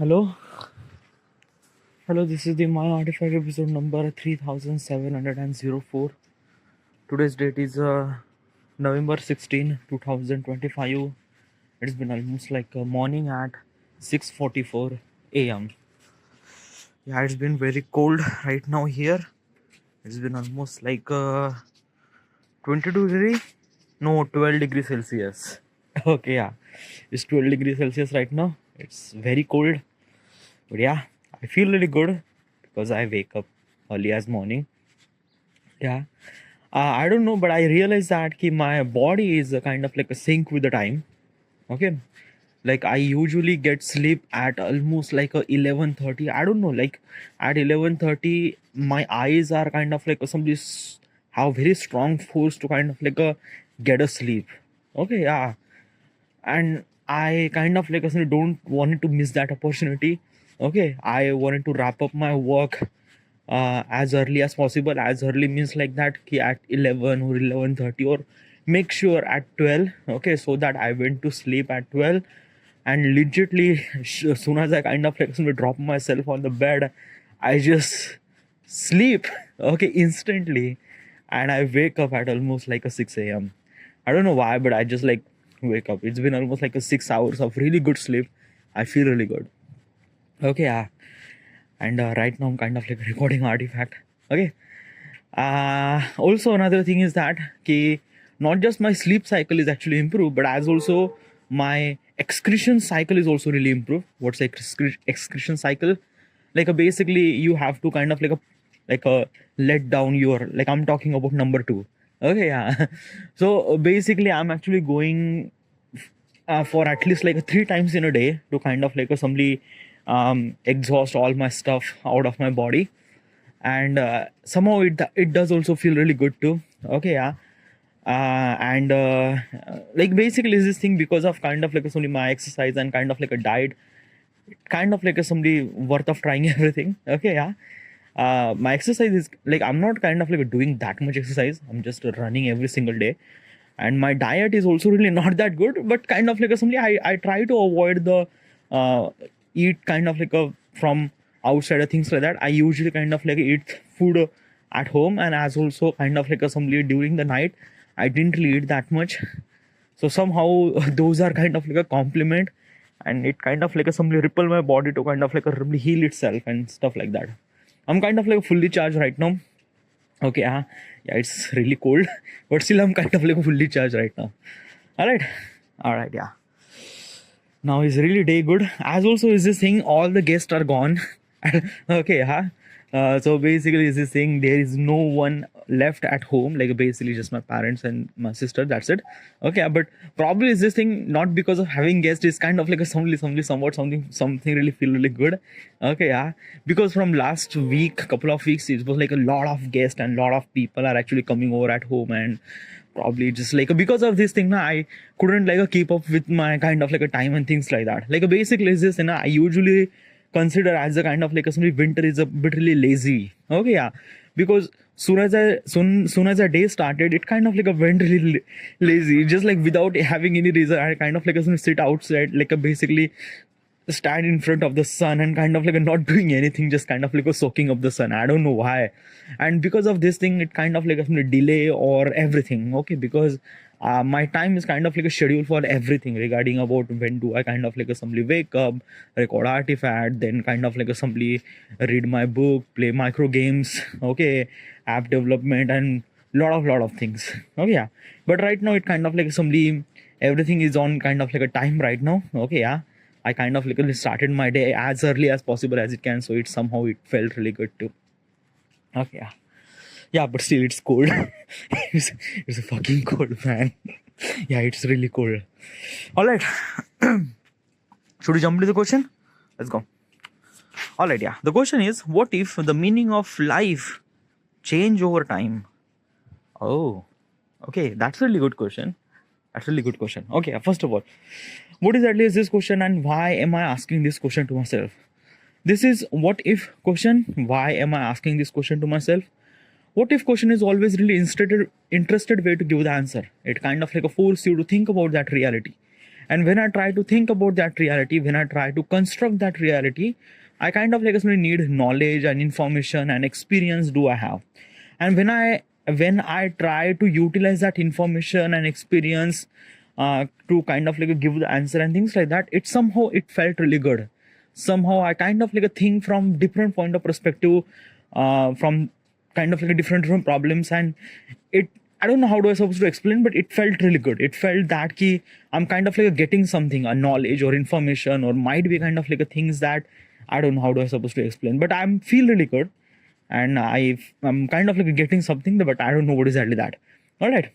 Hello, hello. This is the My Artifact episode number 3704. Today's date is November 16, 2025. It's been almost like a morning at 6:44 a.m. Yeah, it's been very cold right now here. It's been almost like 22 degree, no 12 degrees Celsius. Okay, yeah, it's 12 degrees Celsius right now. It's very cold. But yeah, I feel really good because I wake up early as morning. Yeah. I don't know, but I realized that my body is a kind of like a sync with the time. Okay. Like I usually get sleep at almost like a 11:30. I don't know, like at 11:30, my eyes are kind of like somebody have very strong force to kind of like get a sleep. Okay, yeah, and I kind of like don't wanted to miss that opportunity. Okay, I wanted to wrap up my work as early as possible. As early means like that at 11 or 11:30, or make sure at 12. Okay, so that I went to sleep at 12, and legitly as soon as I kind of like drop myself on the bed, I just sleep. Okay, instantly, and I wake up at almost like a 6 a.m. I don't know why, but I just like wake up. It's been almost like a 6 hours of really good sleep. I feel really good. Okay, yeah. And right now I'm kind of like recording Artifact. Okay. Also another thing is that not just my sleep cycle is actually improved, but as also my excretion cycle is also really improved. What's excretion cycle? Like basically you have to kind of like a let down your, like I'm talking about number two. Okay, yeah. So basically I'm actually going for at least like 3 times in a day to kind of like assembly exhaust all my stuff out of my body, and somehow it does also feel really good too. Okay, yeah. And like basically is this thing because of kind of like somebody my exercise and kind of like a diet, kind of like a somebody worth of trying everything. Okay, yeah. My exercise is like I'm not kind of like doing that much exercise. I'm just running every single day, and my diet is also really not that good. But kind of like somebody I try to avoid the eat kind of like a from outside or things like that. I usually kind of like eat food at home, and as also kind of like somebody during the night I didn't really eat that much. So somehow those are kind of like a compliment, and it kind of like a somebody ripple my body to kind of like a really heal itself and stuff like that. I'm kind of like fully charged right now. Okay, yeah, it's really cold, but still I'm kind of like fully charged right now. All right, yeah. Now is really day good. As also is this thing, all the guests are gone. Okay, so basically is this thing, there is no one left at home, like basically just my parents and my sister, that's it. Okay, but probably is this thing not because of having guests, is kind of like a something really feel really good. Okay, yeah, because from last week, couple of weeks, it was like a lot of guests and lot of people are actually coming over at home, and probably just like because of this thing now I couldn't like keep up with my kind of like a time and things like that. Like basically is this, I usually consider as a kind of like a winter is a bit really lazy. Okay, yeah, because soon as a day started, it kind of like a went really lazy, just like without having any reason. I kind of like a sit outside, like a basically stand in front of the sun and kind of like not doing anything, just kind of like soaking up the sun. I don't know why. And because of this thing, it kind of like a delay or everything. Okay, because my time is kind of like a schedule for everything regarding about when do I kind of like assembly wake up, record Artifact, then kind of like assembly read my book, play micro games, okay, app development, and lot of things. Okay, yeah, but right now it kind of like assembly everything is on kind of like a time right now. Okay, yeah, I kind of like started my day as early as possible as it can, so it somehow it felt really good too. Okay, yeah. Yeah, but still it's cold. it's a fucking cold, man. Yeah, it's really cold. All right. Should we jump into the question? Let's go. All right, yeah. The question is, what if the meaning of life change over time? Oh, okay. That's a really good question. Okay, first of all, what is at least this question, and why am I asking this question to myself? This is what if question. Why am I asking this question to myself? What if question is always really interested way to give the answer. It kind of like force you to think about that reality. And when I try to think about that reality, when I try to construct that reality, I kind of like actually need knowledge and information and experience do I have. And when I try to utilize that information and experience to kind of like give the answer and things like that, it felt really good. Somehow I kind of like think from different point of perspective, from kind of like different problems, and it I don't know how do I supposed to explain, but it felt really good. It felt that ki I'm kind of like getting something, a knowledge or information, or might be kind of like a things that I don't know how do I supposed to explain, but I'm feel really good, and I'm kind of like getting something, but I don't know what exactly that. All right.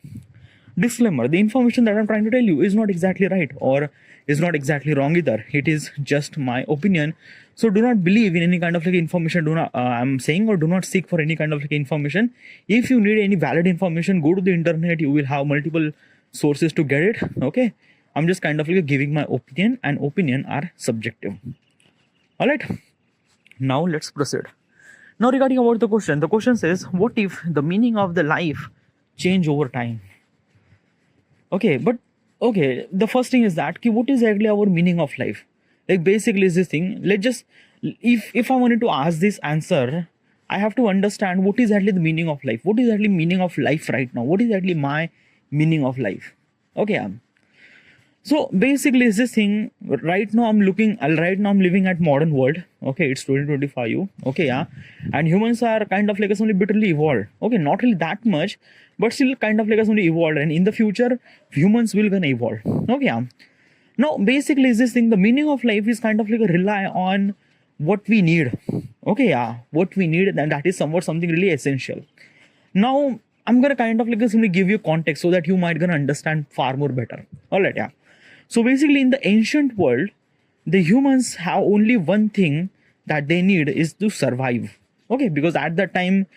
Disclaimer: the information that I'm trying to tell you is not exactly right or is not exactly wrong either. It is just my opinion. So do not believe in any kind of like information. Do not I'm saying, or do not seek for any kind of like information. If you need any valid information, go to the internet. You will have multiple sources to get it. Okay. I'm just kind of like giving my opinion, and opinion are subjective. All right. Now let's proceed. Now regarding about the question says, what if the meaning of the life change over time? Okay, but okay, the first thing is that what is exactly our meaning of life? Like basically is this thing. Let's just if I wanted to ask this answer, I have to understand what is exactly the meaning of life. What is exactly meaning of life right now? What is exactly my meaning of life? Okay, so basically is this thing. Right now I'm living at modern world. Okay, it's 2025. Okay, yeah, and humans are kind of like a only bitterly evolved. Okay, not really that much, but still kind of like a only evolved, and in the future humans will gonna evolve. Okay, yeah. Now basically is this thing. The meaning of life is kind of like a rely on what we need. Okay, yeah, what we need, and that is something really essential. Now I'm gonna kind of like simply give you context so that you might gonna understand far more better. All right, yeah. So basically, in the ancient world, the humans have only one thing that they need is to survive. Okay, because at that time,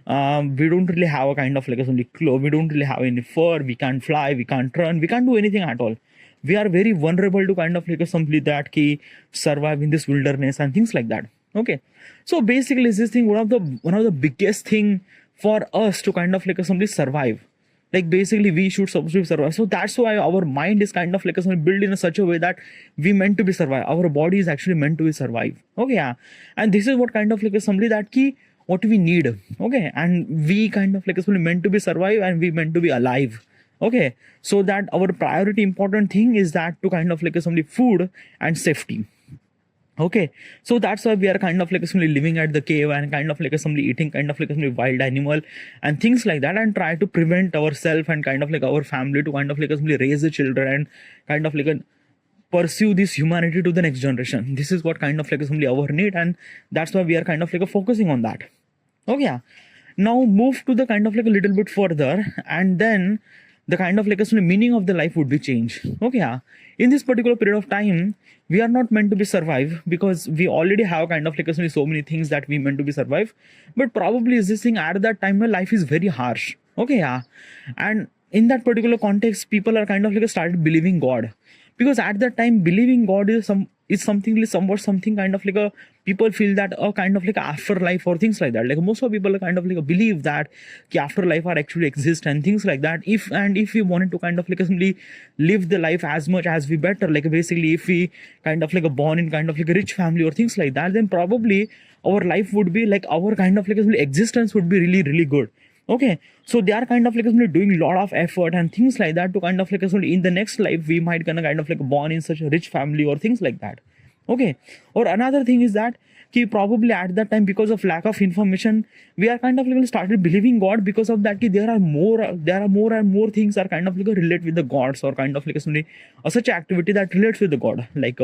we don't really have a kind of like a only clothes. We don't really have any fur. We can't fly. We can't run. We can't do anything at all. We are very vulnerable to kind of like a simply that key survive in this wilderness and things like that. Okay, so basically, is this thing one of the biggest thing for us to kind of like a simply survive. Like basically we should supposed to survive, so that's why our mind is kind of like a built in such a way that we meant to be survive. Our body is actually meant to be survive. Okay, yeah, and this is what kind of like somebody that key what we need. Okay, and we kind of like meant to be survive, and we meant to be alive. Okay, so that our priority important thing is that to kind of like somebody food and safety. Okay, so that's why we are kind of like simply living at the cave and kind of like simply eating kind of like a wild animal and things like that, and try to prevent ourselves and kind of like our family to kind of like simply raise the children and kind of like pursue this humanity to the next generation. This is what kind of like simply our need, and that's why we are kind of like focusing on that. Okay, yeah. Now move to the kind of like a little bit further, and then the kind of like a meaning of the life would be changed. Okay, yeah. In this particular period of time, we are not meant to be survive because we already have kind of like so many things that we meant to be survive. But probably is this thing at that time where life is very harsh. Okay, yeah. And in that particular context, people are kind of like started believing God, because at that time believing God is something kind of like a people feel that a kind of like afterlife or things like that. Like most of people are kind of like believe that afterlife are actually exist and things like that. If we wanted to kind of like simply live the life as much as we better, like basically if we kind of like born in kind of like a rich family or things like that, then probably our life would be like our kind of like existence would be really really good. Okay, so they are kind of like doing a lot of effort and things like that to kind of like in the next life we might gonna kind of like born in such a rich family or things like that. Okay, or another thing is that probably at that time, because of lack of information, we are kind of like started believing God. Because of that, there are more and more things are kind of like relate with the gods, or kind of like such activity that relates with the God, like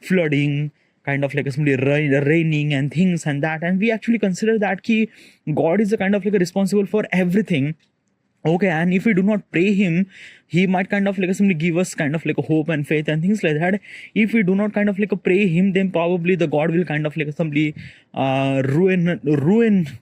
flooding, kind of like somebody raining and things and that. And we actually consider that God is a kind of like responsible for everything. Okay, and if we do not pray him, he might kind of like somebody give us kind of like a hope and faith and things like that. If we do not kind of like pray him, then probably the God will kind of like somebody ruin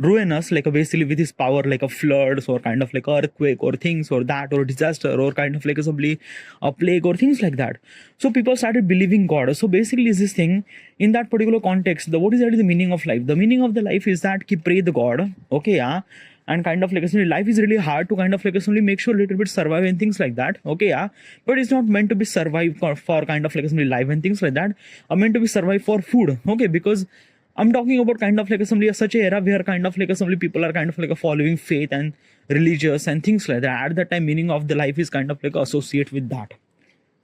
ruin us, like basically with his power, like a floods or kind of like earthquake or things or that or disaster or kind of like simply a plague or things like that. So people started believing God. So basically is this thing in that particular context, what is actually the meaning of life? The meaning of the life is that ki pray the God, okay, yeah, and kind of like life is really hard to kind of like make sure a little bit survive and things like that, okay, yeah, but it's not meant to be survived for kind of like life and things like that are meant to be survived for food, okay, because I'm talking about kind of like such a era where kind of like people are kind of like following faith and religious and things like that. At that time, meaning of the life is kind of like associate with that.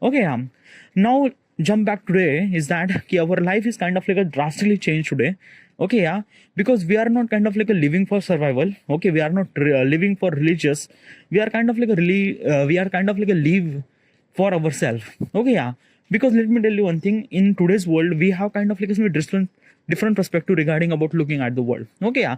Okay, now jump back today is that our life is kind of like a drastically changed today. Okay, yeah, because we are not kind of like a living for survival. Okay, we are not living for religious. We are kind of like a really we are kind of like a live for ourselves. Okay, yeah, because let me tell you one thing. In today's world, we have kind of like a different perspective regarding about looking at the world. Okay, yeah,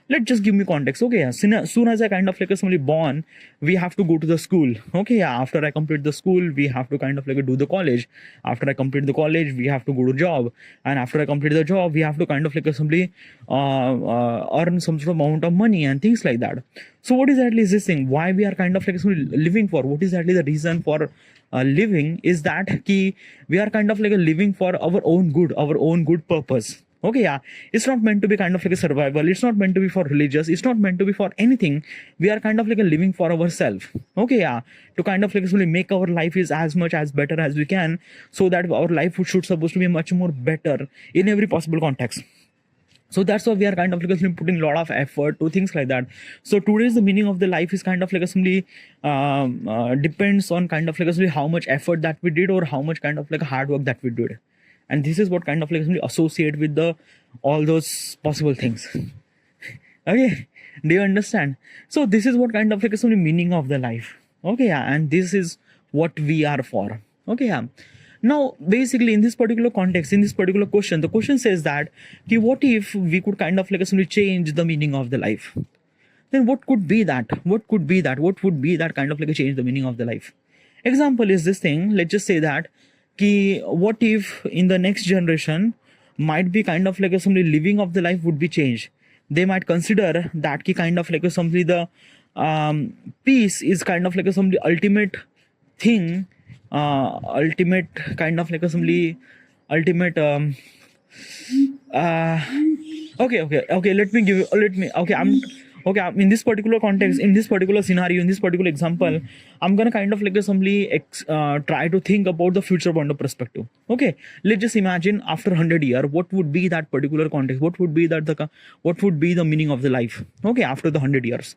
let's just give me context. Okay, yeah, soon as I kind of like somebody born, we have to go to the school. Okay, yeah, after I complete the school, we have to kind of like do the college. After I complete the college, we have to go to job, and after I complete the job, we have to kind of like somebody earn some sort of amount of money and things like that. So what exactly is this thing? Why we are kind of like living for? What is exactly the reason for living? Is that key? We are kind of like living for our own good purpose. Okay, yeah, it's not meant to be kind of like a survival. It's not meant to be for religious. It's not meant to be for anything. We are kind of like a living for ourselves. Okay, yeah, to kind of like make our life is as much as better as we can, so that our life should supposed to be much more better in every possible context. So that's why we are kind of like putting a lot of effort to things like that. So today's the meaning of the life is kind of like simply depends on kind of like how much effort that we did or how much kind of like hard work that we did, and this is what kind of like associate with the all those possible things. Okay, do you understand? So this is what kind of like meaning of the life. Okay, yeah, and this is what we are for. Okay, yeah. Now, basically, in this particular context, in this particular question, the question says that, okay, what if we could kind of like change the meaning of the life? Then what could be that? What could be that? What would be that kind of like a change the meaning of the life? Example is this thing. Let's just say that, ki, what if in the next generation might be kind of like somebody living of the life would be changed. They might consider that ki kind of like somebody the peace is kind of like somebody ultimate thing, ultimate kind of like somebody ultimate okay, let me give you in this particular context, in this particular scenario, in this particular example, I'm gonna kind of like simply try to think about the future point of perspective. Okay, let's just imagine after 100 years, what would be that particular context, what would be the meaning of the life, okay, after the 100 years.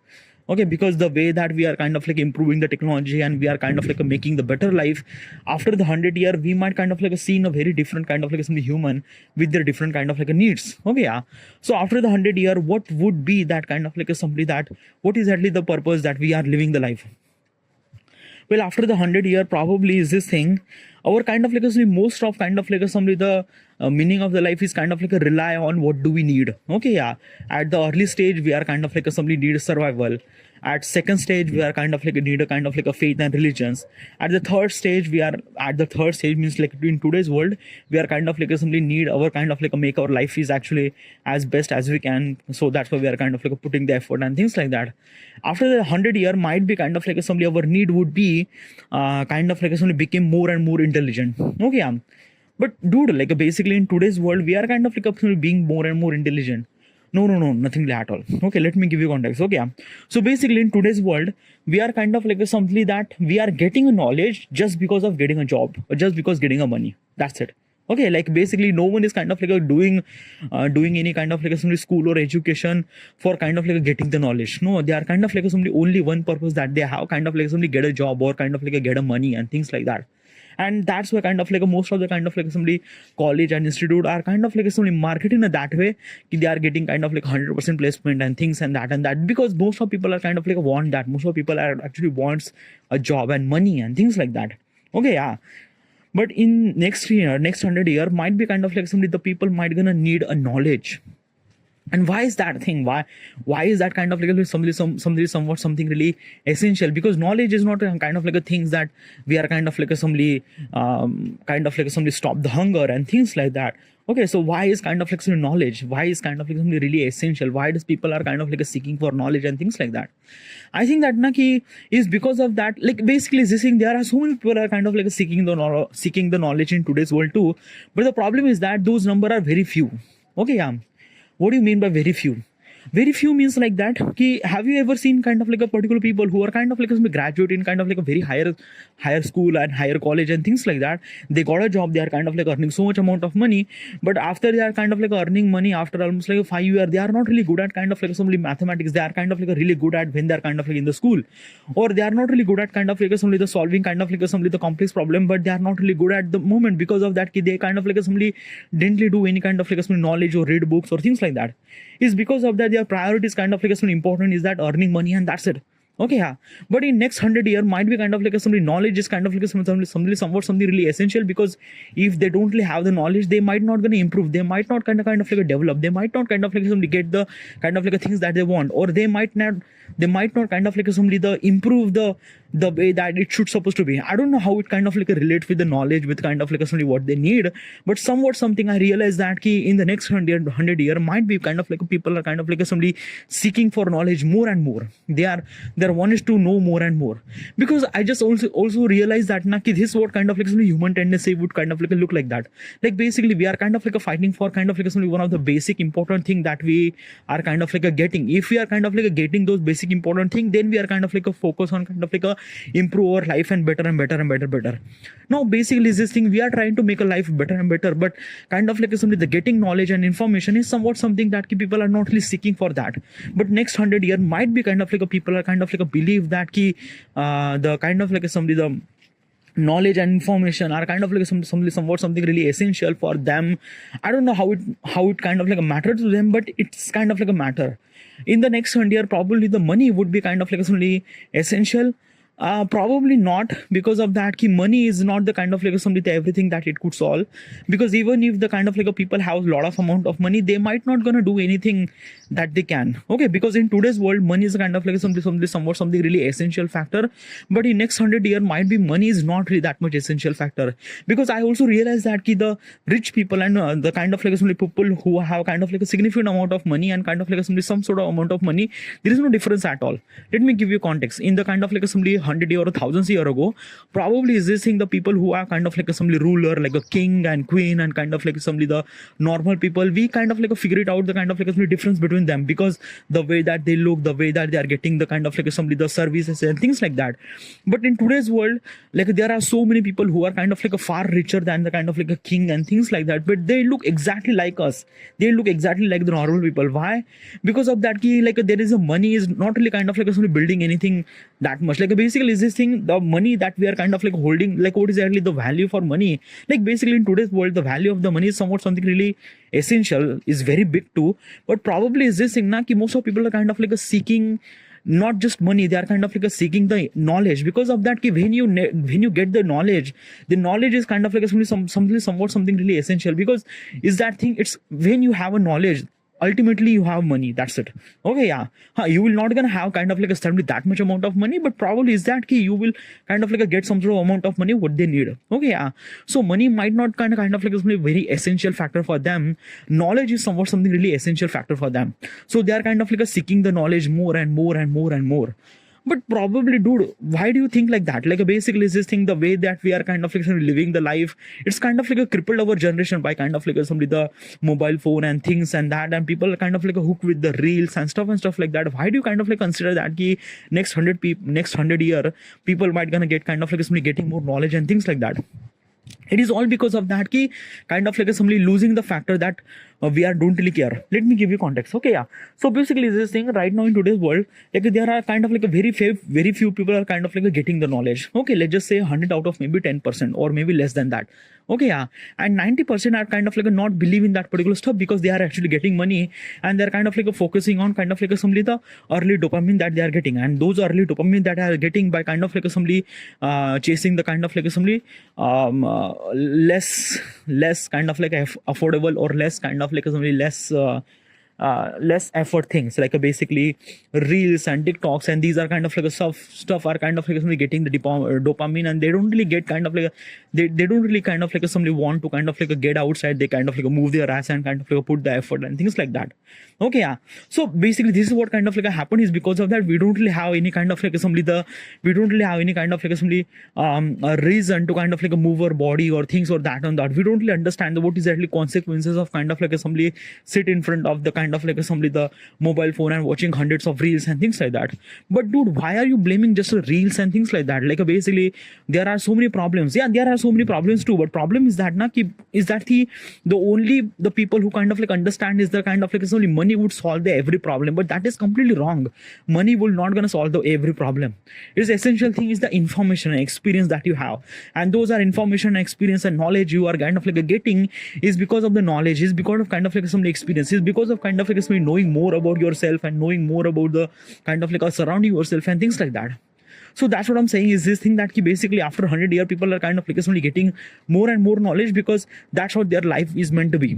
Okay, because the way that we are kind of like improving the technology and we are kind of like making the better life, after the 100 year we might kind of like seeing a very different kind of like some human with their different kind of like needs. Okay, yeah, so after the 100 year, what would be that kind of like somebody that what is exactly the purpose that we are living the life? Well, after the 100 year, probably is this thing, our kind of like most of kind of like somebody the meaning of the life is kind of like a rely on what do we need. Okay, yeah, at the early stage we are kind of like somebody need survival. At second stage we are kind of like need a kind of like a faith and religions. At the third stage means like in today's world we are kind of like somebody need our kind of like make our life is actually as best as we can, so that's why we are kind of like putting the effort and things like that. After the 100 year might be kind of like somebody our need would be kind of like somebody became more and more intelligent. Okay, yeah, but dude, like basically in today's world we are kind of like being more and more intelligent. No, nothing at all. Okay, let me give you context. Okay, yeah. So basically in today's world we are kind of like something that we are getting a knowledge just because of getting a job or just because getting a money. That's it. Okay, like basically no one is kind of like doing any kind of like some school or education for kind of like getting the knowledge. No, they are kind of like somebody only one purpose that they have, kind of like somebody get a job or kind of like get a money and things like that. And that's why kind of like most of the kind of like somebody college and institute are kind of like somebody marketing in that way, they are getting kind of like 100% placement and things and that, because most of people are kind of like want that. Most of people are actually wants a job and money and things like that. Okay, yeah. But in next 100 year might be kind of like somebody the people might gonna need a knowledge. And why is that thing? Why is that kind of like something really essential? Because knowledge is not a kind of like a things that we are kind of like a somebody stop the hunger and things like that. Okay, so why is kind of like some knowledge? Why is kind of like something really essential? Why does people are kind of like seeking for knowledge and things like that? I think that Naki is because of that. Like basically, this thing, there are so many people are kind of like seeking the knowledge in today's world too. But the problem is that those number are very few. Okay, yeah. What do you mean by very few? Very few means like that. Have you ever seen kind of like a particular people who are kind of like a graduate in kind of like a very higher school and higher college and things like that? They got a job. They are kind of like earning so much amount of money, but after they are kind of like earning money after almost like 5 years, they are not really good at kind of like some mathematics. They are kind of like really good at when they are kind of like in the school, or they are not really good at kind of like the solving kind of like the complex problem, but they are not really good at the moment because of that. They kind of like somebody didn't really do any kind of like some knowledge or read books or things like that. Is because of that their priorities kind of like something important is that earning money, and that's it. Okay, yeah. But in next 100 years might be kind of like somebody knowledge is kind of like something really essential, because if they don't really have the knowledge, they might not gonna improve. They might not kind of like develop. They might not kind of like somebody get the kind of like things that they want, or they might not kind of like somebody improve the way that it should supposed to be. I don't know how it kind of like relates with the knowledge with kind of like somebody what they need, but somewhat something I realized that in the next 100 year might be kind of like people are kind of like somebody seeking for knowledge more and more. Their one is to know more and more, because I just also realized that this what kind of like human tendency would kind of like look like that. Like basically we are kind of like fighting for kind of like one of the basic important thing that we are kind of like getting. If we are kind of like getting those basic important thing, then we are kind of like a focus on kind of like a improve our life and better and better and better. Now basically this thing we are trying to make a life better and better, but kind of like the getting knowledge and information is somewhat something that people are not really seeking for that. But next 100 year might be kind of like a people are kind of like a believe that the kind of like somebody the knowledge and information are kind of like somewhat something really essential for them. I don't know how it kind of like a matter to them, but it's kind of like a matter. In the next 100 year, probably the money would be kind of like something essential. Probably not, because of that money is not the kind of like something everything that it could solve. Because even if the kind of like a people have a lot of amount of money, they might not gonna do anything that they can. Okay, because in today's world money is kind of like something really essential factor. But in next 100 year might be money is not really that much essential factor. Because I also realized that the rich people and the kind of like some people who have kind of like a significant amount of money and kind of like some sort of amount of money, there is no difference at all. Let me give you context. In the kind of like somebody 100 year or 1,000 year ago, probably is this thing the people who are kind of like somebody ruler, like a king and queen, and kind of like somebody the normal people, we kind of like figure it out the kind of like somebody difference between them, because the way that they look, the way that they are getting the kind of like somebody the services and things like that. But in today's world, like there are so many people who are kind of like a far richer than the kind of like a king and things like that, but they look exactly like us. They look exactly like the normal people. Why? Because of that like there is a money is not really kind of like somebody building anything that much. Like basically is this thing the money that we are kind of like holding, like what is exactly the value for money? Like basically in today's world the value of the money is somewhat something really essential, is very big too. But probably is this thing most of people are kind of like seeking not just money, they are kind of like seeking the knowledge. Because of that when you get the knowledge is kind of like something really essential. Because is that thing, it's when you have a knowledge, ultimately you have money, that's it. Okay, yeah, you will not gonna have kind of like a suddenly that much amount of money, but probably is that you will kind of like get some sort of amount of money what they need. Okay, yeah. So money might not kind of like a very essential factor for them. Knowledge is somewhat something really essential factor for them. So they are kind of like seeking the knowledge more and more and more and more. But probably, dude, why do you think like that? Like basically is this thing the way that we are kind of like living the life, it's kind of like a crippled our generation by kind of like somebody the mobile phone and things and that, and people are kind of like a hook with the reels and stuff like that. Why do you kind of like consider that next 100 year people might gonna get kind of like somebody getting more knowledge and things like that? It is all because of that kind of like somebody losing the factor that we are don't really care. Let me give you context. Okay, yeah. So basically this thing right now in today's world, like there are kind of like a very few people are kind of like getting the knowledge. Okay, let's just say 100 out of maybe 10% or maybe less than that. Okay, yeah. And 90% are kind of like not believing that particular stuff, because they are actually getting money and they're kind of like focusing on kind of like somebody the early dopamine that they are getting, and those early dopamine that are getting by kind of like somebody chasing the kind of like somebody less kind of like affordable or less kind of like somebody less less effort things like basically reels and TikToks, and these are kind of like a stuff are kind of like somebody getting the dopamine, and they don't really get kind of like they don't really kind of like somebody want to kind of like get outside. They kind of like move their ass and kind of like put the effort and things like that. Okay, yeah. So basically this is what kind of like happened is because of that we don't really have any kind of like we don't really have any kind of like a reason to kind of like move our body or things or that and that. We don't really understand what is actually consequences of kind of like somebody sit in front of the kind of like somebody the mobile phone and watching hundreds of reels and things like that. But dude, why are you blaming just reels and things like that? Like basically there are so many problems. Yeah, there are so many problems too, but problem is that the only the people who kind of like understand is the kind of like only money would solve the every problem, but that is completely wrong. Money will not gonna solve the every problem. It's essential thing is the information and experience that you have, and those are information, experience and knowledge you are kind of like getting is because of the knowledge, is because of kind of like some experience, is because of kind of like some knowing more about yourself and knowing more about the kind of like surrounding yourself and things like that. So that's what I'm saying is this thing that basically after 100 years people are kind of like only getting more and more knowledge because that's how their life is meant to be.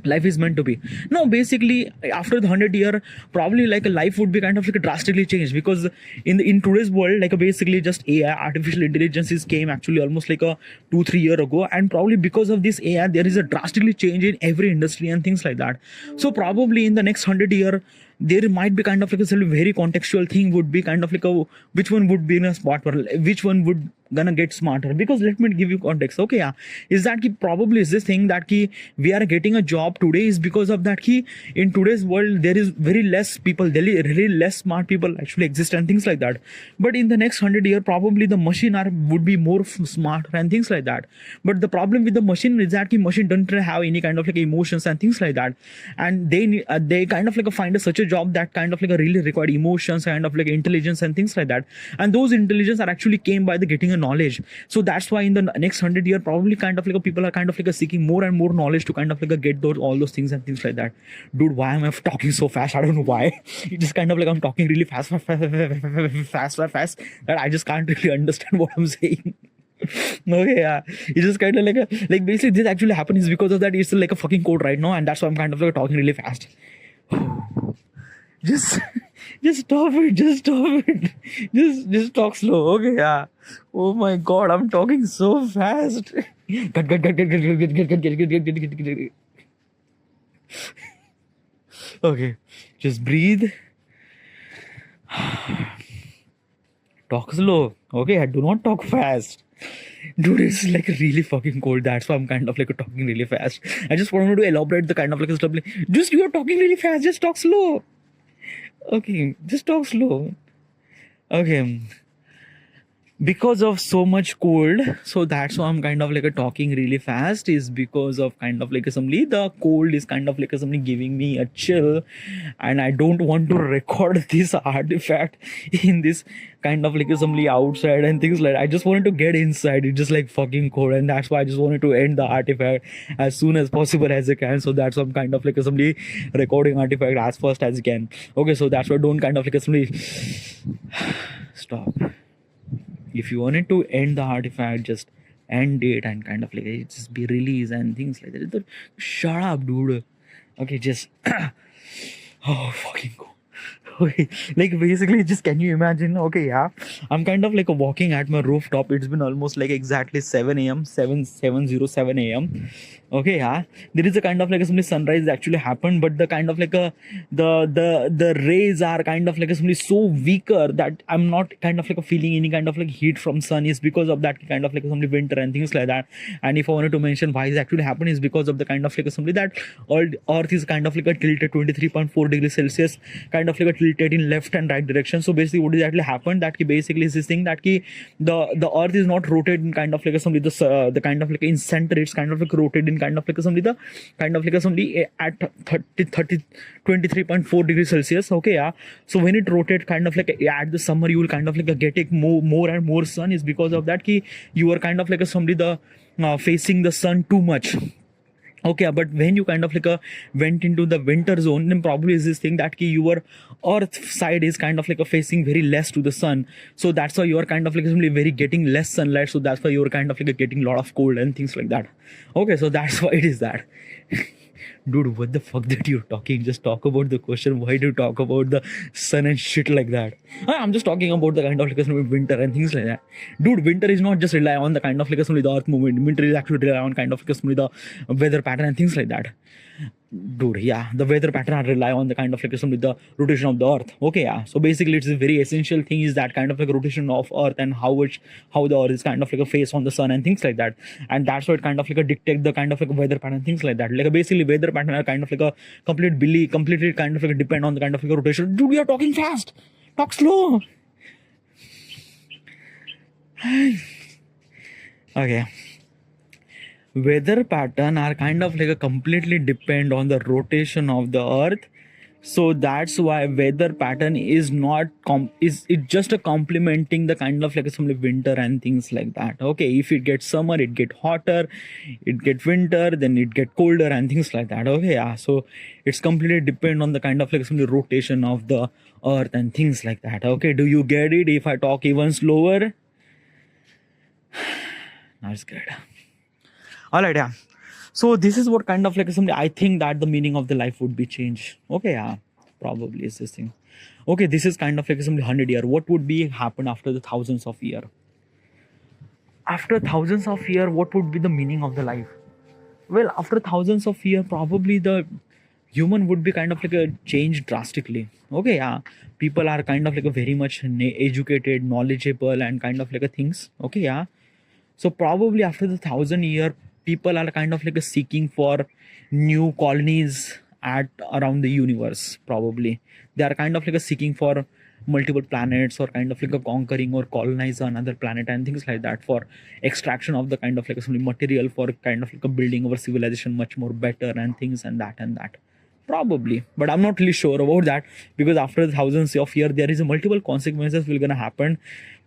Life is meant to be. No, basically after the 100 year probably like a life would be kind of like drastically changed, because in today's world like basically just AI, artificial intelligence is came actually almost like a 2-3 year ago, and probably because of this AI there is a drastically change in every industry and things like that. So probably in the next 100 year there might be kind of like a very contextual thing would be kind of like a which one would be in a spot where which one would gonna get smarter. Because let me give you context. Okay, yeah, is that probably is this thing that we are getting a job today is because of that in today's world there is very less people, there is really less smart people actually exist and things like that. But in the next 100 year probably the machine would be more smart and things like that. But the problem with the machine is that machine don't have any kind of like emotions and things like that, and they kind of like find such a job that kind of like really required emotions, kind of like intelligence and things like that, and those intelligence are actually came by the getting a knowledge. So that's why in the next 100 year probably kind of like people are kind of like seeking more and more knowledge to kind of like get those all those things and things like that. Dude, why am I talking so fast? I don't know why. It just kind of like I'm talking really fast that I just can't really understand what I'm saying. Okay, yeah, it's just kind of like basically this actually happened is because of that it's like a fucking code right now, and that's why I'm kind of like talking really fast. just stop it, just talk slow. Okay, yeah. Oh my god, I'm talking so fast. Okay, just breathe. Talk slow. Okay, I do not talk fast. Dude, it's like really fucking cold. That's why I'm kind of like talking really fast. I just wanted to elaborate the kind of like stuff. Just you're talking really fast. Just talk slow. Okay, just talk slow. Okay. Because of so much cold, so that's why I'm kind of like talking really fast, is because of kind of like assembly the cold is kind of like assembly giving me a chill, and I don't want to record this artifact in this kind of like assembly outside and things like that. I just wanted to get inside. It's just like fucking cold, and that's why I just wanted to end the artifact as soon as possible as I can. So that's why I'm kind of like assembly recording artifact as fast as I can. Okay, so that's why don't kind of like assembly stop. If you wanted to end the artifact, just end it and kind of like just be released and things like that. Shut up, dude. Okay, just oh fucking go. Okay, like basically just can you imagine? Okay, yeah, I'm kind of like walking at my rooftop. It's been almost like exactly 7 a.m. 7:07 a.m. Okay, yeah, there is a kind of like some sunrise actually happened, but the kind of like the rays are kind of like so weaker that I'm not kind of like feeling any kind of like heat from sun, is because of that kind of like some winter and things like that. And if I wanted to mention why this actually happened is because of the kind of like something that all earth is kind of like a tilted 23.4 degrees Celsius, kind of like a tilted in left and right direction. So basically what exactly happened that basically is this thing that the earth is not rotated in kind of like something the kind of like in center it's kind of like rotated in kind of like something the kind of like something at 23.4 degrees Celsius. Okay, yeah, so when it rotates kind of like at the summer you will kind of like getting more and more sun, is because of that you are kind of like somebody facing the sun too much. Okay, but when you kind of like went into the winter zone, then probably is this thing that your earth side is kind of like facing very less to the sun. So that's why you are kind of like simply very getting less sunlight. So that's why you are kind of like getting a lot of cold and things like that. Okay, so that's why it is that. Dude, what the fuck that you're talking? Just talk about the question. Why do you talk about the sun and shit like that? I'm just talking about the kind of like winter and things like that. Dude, winter is not just rely on the kind of like the earth movement. Winter is actually rely on kind of like the weather pattern and things like that. Dude, yeah, the weather pattern rely on the kind of like the rotation of the earth. Okay, yeah, so basically it's a very essential thing is that kind of like a rotation of earth and how the earth is kind of like a face on the sun and things like that, and that's what kind of like a dictate the kind of like a weather pattern, things like that. Like basically weather pattern are kind of like a completely kind of like depend on the kind of like a rotation. Dude, you're talking fast, talk slow. Okay, weather pattern are kind of like a completely depend on the rotation of the earth, so that's why weather pattern is not is it just a complementing the kind of like some winter and things like that. Okay, if it gets summer, it get hotter, it get winter, then it get colder and things like that. Okay, yeah, so it's completely depend on the kind of like some rotation of the earth and things like that. Okay, do you get it if I talk even slower? That's good. All right, yeah. So this is what kind of like something I think that the meaning of the life would be changed. Okay, yeah, probably is this thing. Okay, this is kind of like something 100 year. What would be happen after the thousands of year? After thousands of year, what would be the meaning of the life? Well, after thousands of year, probably the human would be kind of like a change drastically. Okay, yeah, people are kind of like a very much educated, knowledgeable, and kind of like a things. Okay, yeah. So probably after the 1,000 year, people are kind of like a seeking for new colonies at around the universe. Probably they are kind of like a seeking for multiple planets or kind of like a conquering or colonize another planet and things like that for extraction of the kind of like some material for kind of like a building our civilization much more better and things and that. Probably, but I'm not really sure about that because after the thousands of years there is a multiple consequences will gonna happen.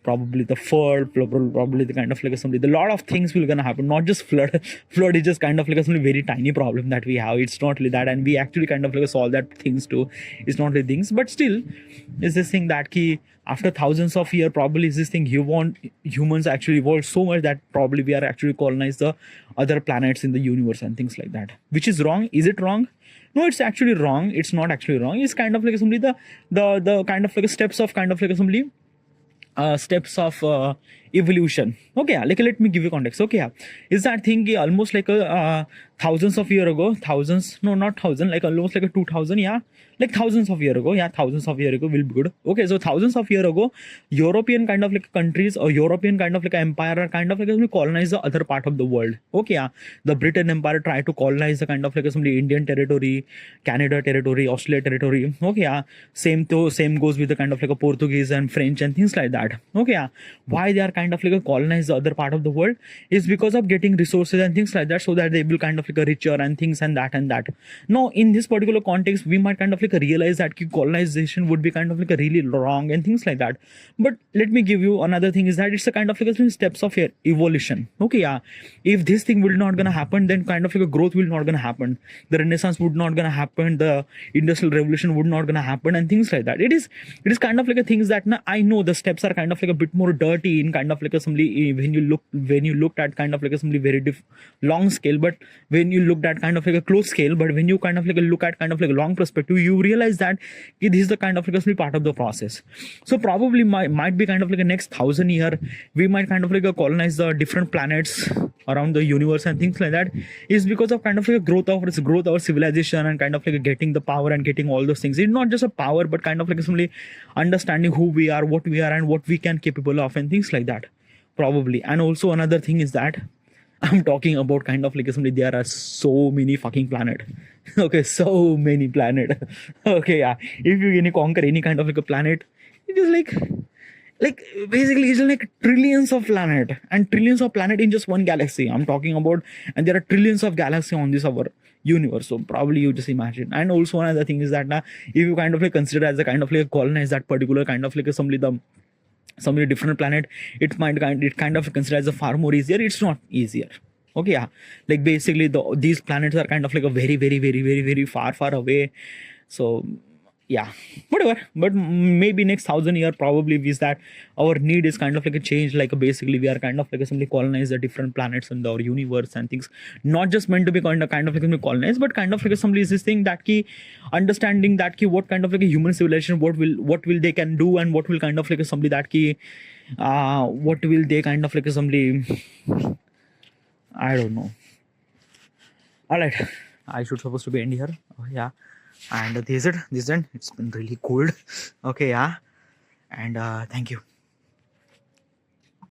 Probably the flood, probably the kind of like something, a lot of things will gonna happen, not just flood. Flood is just kind of like a very tiny problem that we have. It's not really that, and we actually kind of like solve that things too. It's not really things, but still is this thing that key after thousands of years probably is this thing humans actually evolved so much that probably we are actually colonize the other planets in the universe and things like that, which is wrong. Is it wrong? No, it's actually wrong. It's not actually wrong. It's kind of like simply the kind of like steps of kind of like simply steps of evolution. Okay, like let me give you context. Okay, yeah, is that thing almost like a thousands of year ago, thousands, no, not thousand, like almost like a 2000, yeah, like thousands of year ago, yeah, thousands of year ago will be good. Okay, so thousands of year ago, European kind of like countries or European kind of like empire are kind of like colonize the other part of the world. Okay, yeah, the Britain Empire tried to colonize the kind of like some Indian territory, Canada territory, Australia territory. Okay, yeah, same goes with the kind of like a Portuguese and French and things like that. Okay, yeah, why they are kind of like a colonize the other part of the world is because of getting resources and things like that, so that they will kind of like a richer and things and that. Now in this particular context we might kind of like realize that colonization would be kind of like a really wrong and things like that, but let me give you another thing is that it's a kind of like a steps of your evolution. Okay, yeah, if this thing will not gonna happen, then kind of like a growth will not gonna happen, the renaissance would not gonna happen, the industrial revolution would not gonna happen and things like that. It is kind of like a things that I know the steps are kind of like a bit more dirty in kind of like a assembly when you looked at kind of like assembly very long scale, but when you looked at kind of like a close scale, but when you kind of like look at kind of like a long perspective, you realize that this is the kind of like assembly part of the process. So probably might be kind of like a next 1,000 year we might kind of like colonize the different planets around the universe and things like that, is because of kind of like a growth of our civilization and kind of like getting the power and getting all those things. It's not just a power, but kind of like simply understanding who we are, what we are, and what we can capable of and things like that. Probably. And also another thing is that I'm talking about kind of like simply there are so many fucking planet. Okay, so many planet. Okay, yeah, if you can conquer any kind of like a planet, it is like basically it's like trillions of planet and trillions of planet in just one galaxy I'm talking about, and there are trillions of galaxies on this our universe. So probably you just imagine. And also another thing is that now if you kind of like consider as a kind of like colonize that particular kind of like some different planet, it kind of consider as a far more easier. It's not easier. Okay, yeah, like basically these planets are kind of like a very far away. So yeah, whatever. But maybe next 1,000 year probably is that our need is kind of like a change, like basically we are kind of like simply colonize the different planets in our universe and things, not just meant to be kind of like colonized, but kind of like simply is this thing that key understanding that key what kind of like a human civilization, what will they can do, and what will kind of like somebody that key what will they kind of like somebody, I don't know. All right, I should supposed to be end here. Oh, yeah, and this is it. It's been really cold. Okay, yeah, and thank you.